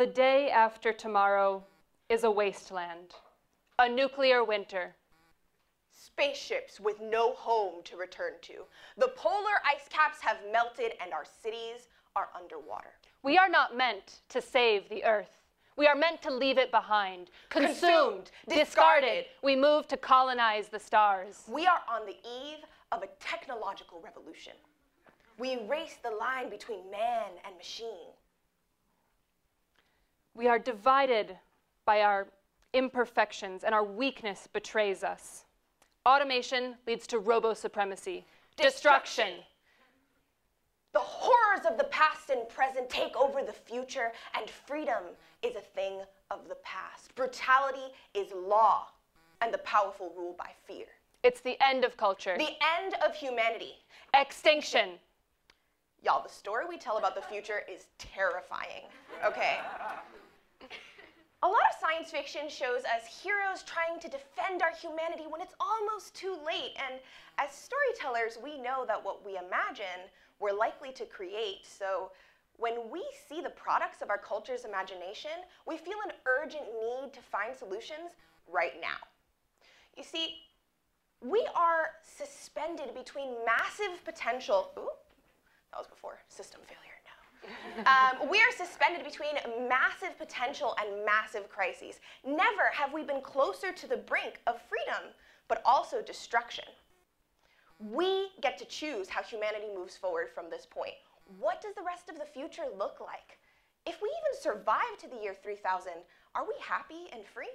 the day after tomorrow is a wasteland, a nuclear winter. Spaceships with no home to return to. The polar ice caps have melted and our cities are underwater. We are not meant to save the Earth. We are meant to leave it behind. Consumed, discarded. We move to colonize the stars. We are on the eve of a technological revolution. We erase the line between man and machine. We are divided by our imperfections, and our weakness betrays us. Automation leads to robo-supremacy, destruction. The horrors of the past and present take over the future, and freedom is a thing of the past. Brutality is law, and the powerful rule by fear. It's the end of culture. The end of humanity. Extinction. Y'all, the story we tell about the future is terrifying, okay? A lot of science fiction shows us heroes trying to defend our humanity when it's almost too late. And as storytellers, we know that what we imagine, we're likely to create. So when we see the products of our culture's imagination, we feel an urgent need to find solutions right now. You see, we are suspended between massive potential. Ooh, that was before system failure. We are suspended between massive potential and massive crises. Never have we been closer to the brink of freedom, but also destruction. We get to choose how humanity moves forward from this point. What does the rest of the future look like? If we even survive to the year 3000, are we happy and free?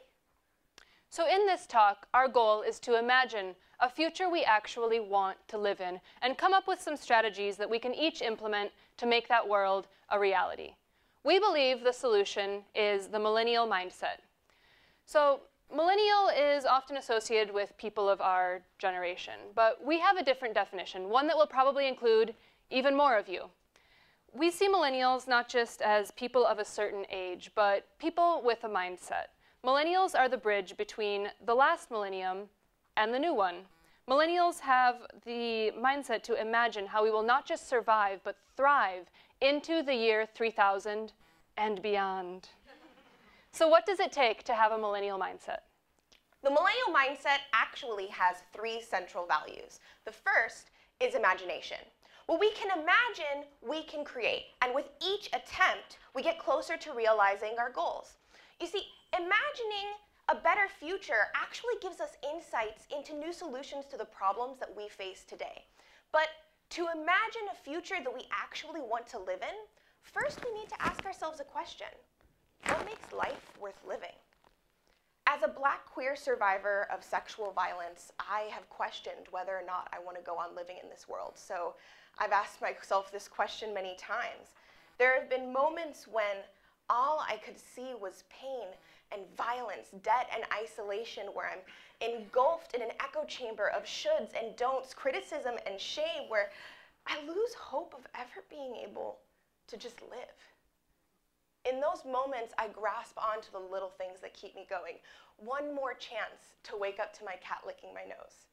So in this talk, our goal is to imagine a future we actually want to live in and come up with some strategies that we can each implement to make that world a reality. We believe the solution is the millennial mindset. So millennial is often associated with people of our generation, but we have a different definition, one that will probably include even more of you. We see millennials not just as people of a certain age, but people with a mindset. Millennials are the bridge between the last millennium and the new one. Millennials have the mindset to imagine how we will not just survive, but thrive into the year 3000 and beyond. So what does it take to have a millennial mindset? The millennial mindset actually has 3 central values. The first is imagination. What we can imagine, we can create. And with each attempt, we get closer to realizing our goals. You see, imagining a better future actually gives us insights into new solutions to the problems that we face today. But to imagine a future that we actually want to live in, first we need to ask ourselves a question. What makes life worth living? As a Black queer survivor of sexual violence, I have questioned whether or not I want to go on living in this world. So I've asked myself this question many times. There have been moments when all I could see was pain and violence, debt and isolation, where I'm engulfed in an echo chamber of shoulds and don'ts, criticism and shame, where I lose hope of ever being able to just live. In those moments, I grasp onto the little things that keep me going. One more chance to wake up to my cat licking my nose.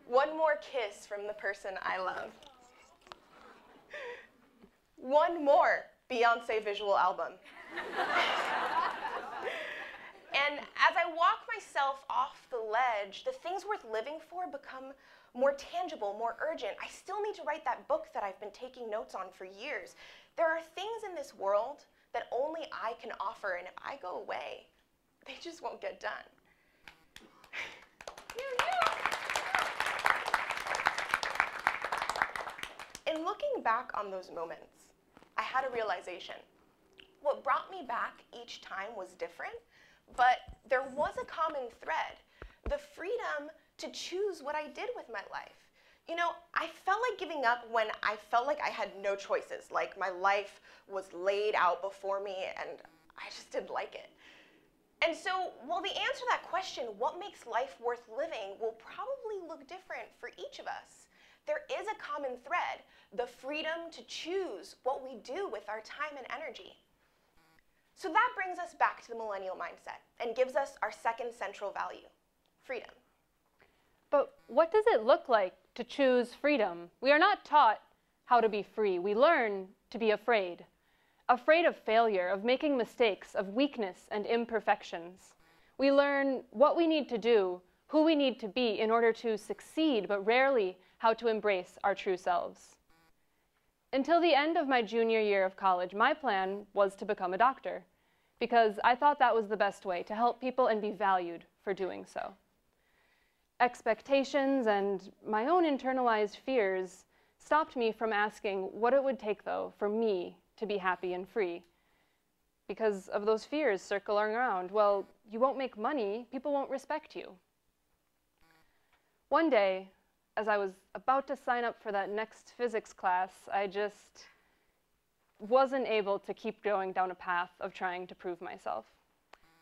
One more kiss from the person I love. One more Beyonce visual album. And as I walk myself off the ledge, the things worth living for become more tangible, more urgent. I still need to write that book that I've been taking notes on for years. There are things in this world that only I can offer, and if I go away, they just won't get done. In looking back on those moments, I had a realization. What brought me back each time was different, but there was a common thread, the freedom to choose what I did with my life. You know, I felt like giving up when I felt like I had no choices, like my life was laid out before me and I just didn't like it. And so, while the answer to that question, what makes life worth living, will probably look different for each of us, there is a common thread, the freedom to choose what we do with our time and energy. So that brings us back to the millennial mindset and gives us our second central value, freedom. But what does it look like to choose freedom? We are not taught how to be free. We learn to be afraid. afraid of failure, of making mistakes, of weakness and imperfections. We learn what we need to do, who we need to be in order to succeed, but rarely how to embrace our true selves. Until the end of my junior year of college, my plan was to become a doctor, because I thought that was the best way to help people and be valued for doing so. Expectations and my own internalized fears stopped me from asking what it would take, though, for me to be happy and free. Because of those fears circling around, well, you won't make money, people won't respect you. One day, as I was about to sign up for that next physics class, I just wasn't able to keep going down a path of trying to prove myself.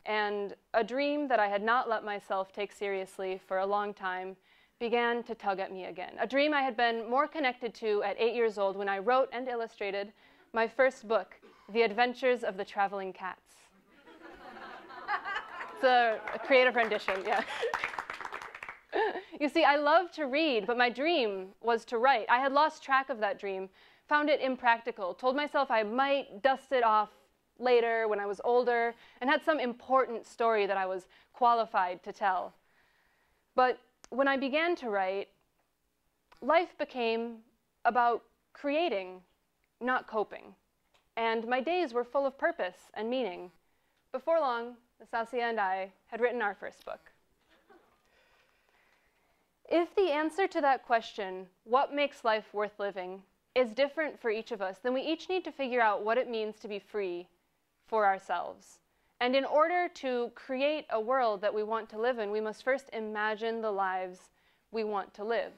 And a dream that I had not let myself take seriously for a long time began to tug at me again. A dream I had been more connected to at 8 years old when I wrote and illustrated my first book, The Adventures of the Traveling Cats. It's a creative rendition, yeah. You see, I love to read, but my dream was to write. I had lost track of that dream, found it impractical, told myself I might dust it off later when I was older, and had some important story that I was qualified to tell. But when I began to write, life became about creating, not coping. And my days were full of purpose and meaning. Before long, Nastassja and I had written our first book. If the answer to that question, what makes life worth living, is different for each of us, then we each need to figure out what it means to be free for ourselves. And in order to create a world that we want to live in, we must first imagine the lives we want to live.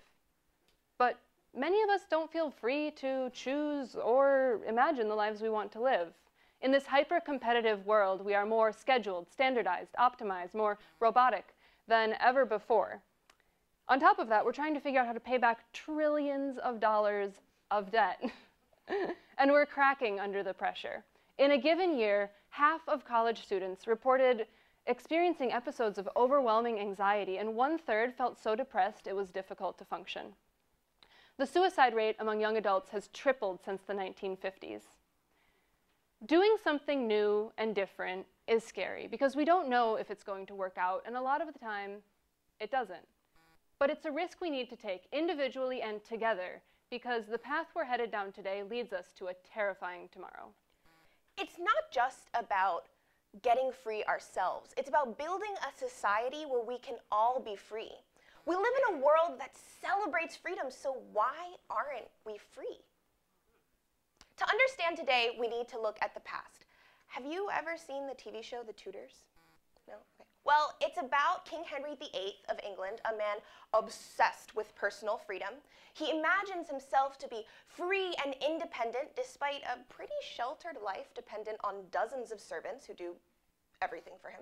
But many of us don't feel free to choose or imagine the lives we want to live. In this hyper-competitive world, we are more scheduled, standardized, optimized, more robotic than ever before. On top of that, we're trying to figure out how to pay back trillions of dollars of debt. And we're cracking under the pressure. In a given year, half of college students reported experiencing episodes of overwhelming anxiety, and 1/3 felt so depressed it was difficult to function. The suicide rate among young adults has tripled since the 1950s. Doing something new and different is scary because we don't know if it's going to work out, and a lot of the time, it doesn't. But it's a risk we need to take individually and together because the path we're headed down today leads us to a terrifying tomorrow. It's not just about getting free ourselves. It's about building a society where we can all be free. We live in a world that celebrates freedom, so why aren't we free? To understand today, we need to look at the past. Have you ever seen the TV show The Tudors? No? Okay. Well, it's about King Henry VIII of England, a man obsessed with personal freedom. He imagines himself to be free and independent despite a pretty sheltered life dependent on dozens of servants who do everything for him,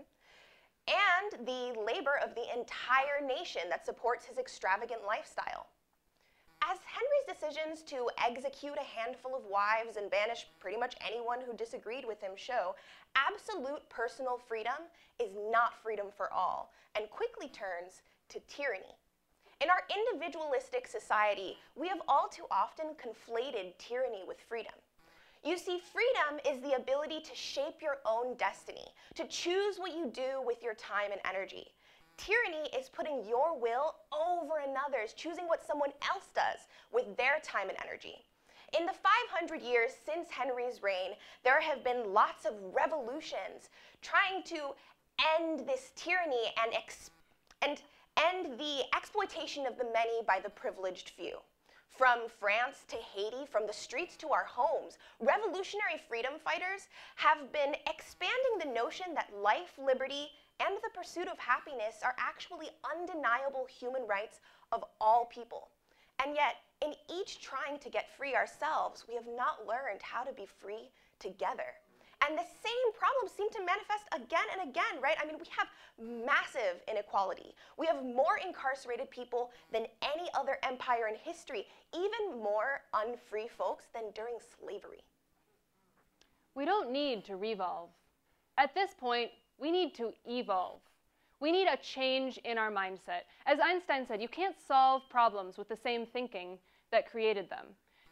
and the labor of the entire nation that supports his extravagant lifestyle. As Henry's decisions to execute a handful of wives and banish pretty much anyone who disagreed with him show, absolute personal freedom is not freedom for all, and quickly turns to tyranny. In our individualistic society, we have all too often conflated tyranny with freedom. You see, freedom is the ability to shape your own destiny, to choose what you do with your time and energy. Tyranny is putting your will over another's, choosing what someone else does with their time and energy. In the 500 years since Henry's reign, there have been lots of revolutions trying to end this tyranny and end the exploitation of the many by the privileged few. From France to Haiti, from the streets to our homes, revolutionary freedom fighters have been expanding the notion that life, liberty, and the pursuit of happiness are actually undeniable human rights of all people. And yet, in each trying to get free ourselves, we have not learned how to be free together. And the same problems seem to manifest again and again, right? I mean, we have massive inequality. We have more incarcerated people than any other empire in history, even more unfree folks than during slavery. We don't need to revolve. At this point, we need to evolve. We need a change in our mindset. As Einstein said, you can't solve problems with the same thinking that created them.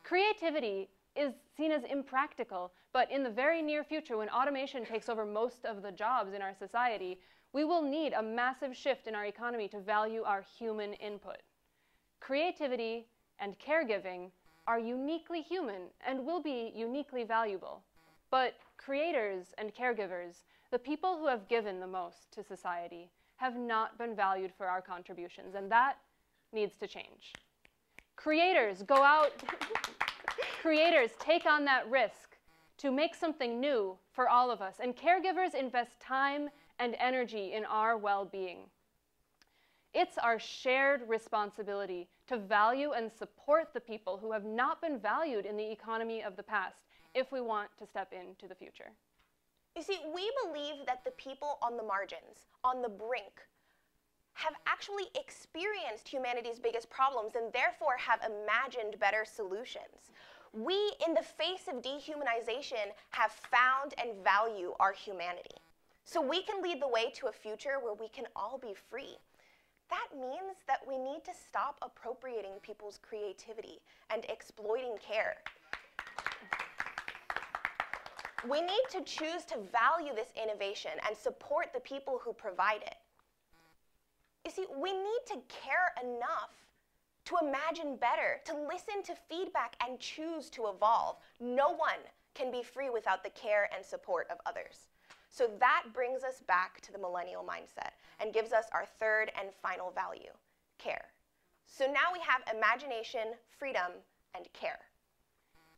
Creativity is seen as impractical, but in the very near future, when automation takes over most of the jobs in our society, we will need a massive shift in our economy to value our human input. Creativity and caregiving are uniquely human and will be uniquely valuable. But creators and caregivers, the people who have given the most to society, have not been valued for our contributions, and that needs to change. Creators, go out. Creators, take on that risk to make something new for all of us, and caregivers invest time and energy in our well-being. It's our shared responsibility to value and support the people who have not been valued in the economy of the past if we want to step into the future. You see, we believe that the people on the margins, on the brink, have actually experienced humanity's biggest problems and therefore have imagined better solutions. We, in the face of dehumanization, have found and value our humanity. So we can lead the way to a future where we can all be free. That means that we need to stop appropriating people's creativity and exploiting care. We need to choose to value this innovation and support the people who provide it. You see, we need to care enough to imagine better, to listen to feedback and choose to evolve. No one can be free without the care and support of others. So that brings us back to the millennial mindset and gives us our third and final value, care. So now we have imagination, freedom, and care.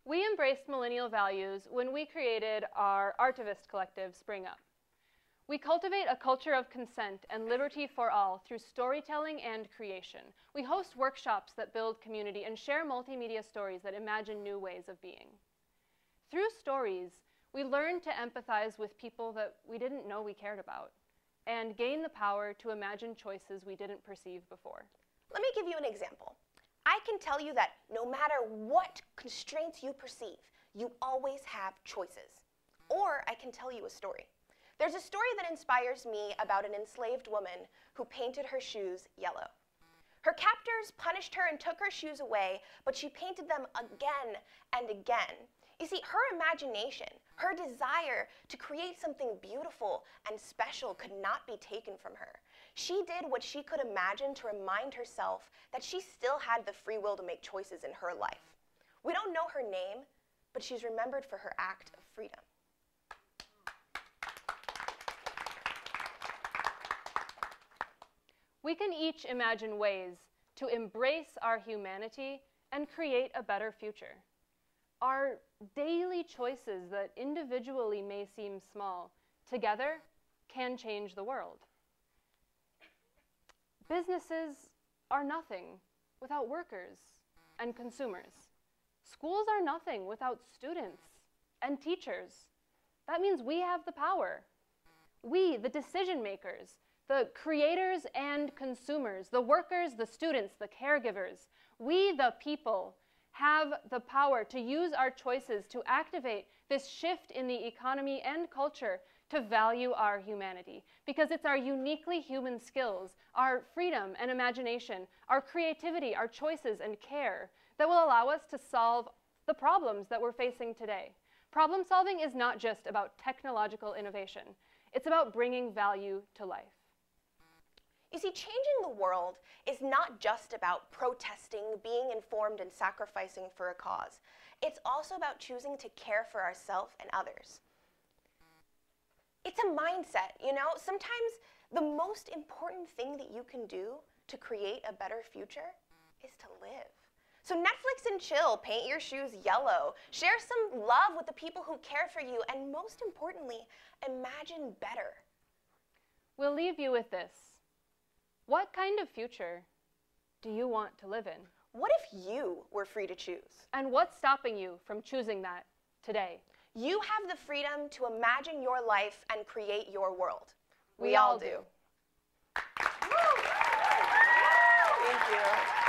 We embraced millennial values when we created our artivist collective, Spring Up. We cultivate a culture of consent and liberty for all through storytelling and creation. We host workshops that build community and share multimedia stories that imagine new ways of being. Through stories, we learn to empathize with people that we didn't know we cared about and gain the power to imagine choices we didn't perceive before. Let me give you an example. I can tell you that no matter what constraints you perceive, you always have choices. Or I can tell you a story. There's a story that inspires me about an enslaved woman who painted her shoes yellow. Her captors punished her and took her shoes away, but she painted them again and again. You see, her imagination, her desire to create something beautiful and special could not be taken from her. She did what she could imagine to remind herself that she still had the free will to make choices in her life. We don't know her name, but she's remembered for her act of freedom. We can each imagine ways to embrace our humanity and create a better future. Our daily choices that individually may seem small, together can change the world. Businesses are nothing without workers and consumers. Schools are nothing without students and teachers. That means we have the power. We, the decision makers, the creators and consumers, the workers, the students, the caregivers, we, the people, have the power to use our choices to activate this shift in the economy and culture to value our humanity. Because it's our uniquely human skills, our freedom and imagination, our creativity, our choices and care that will allow us to solve the problems that we're facing today. Problem solving is not just about technological innovation. It's about bringing value to life. You see, changing the world is not just about protesting, being informed, and sacrificing for a cause. It's also about choosing to care for ourselves and others. It's a mindset, you know? Sometimes the most important thing that you can do to create a better future is to live. So Netflix and chill, paint your shoes yellow, share some love with the people who care for you, and most importantly, imagine better. We'll leave you with this. What kind of future do you want to live in? What if you were free to choose? And what's stopping you from choosing that today? You have the freedom to imagine your life and create your world. We all do. Thank you.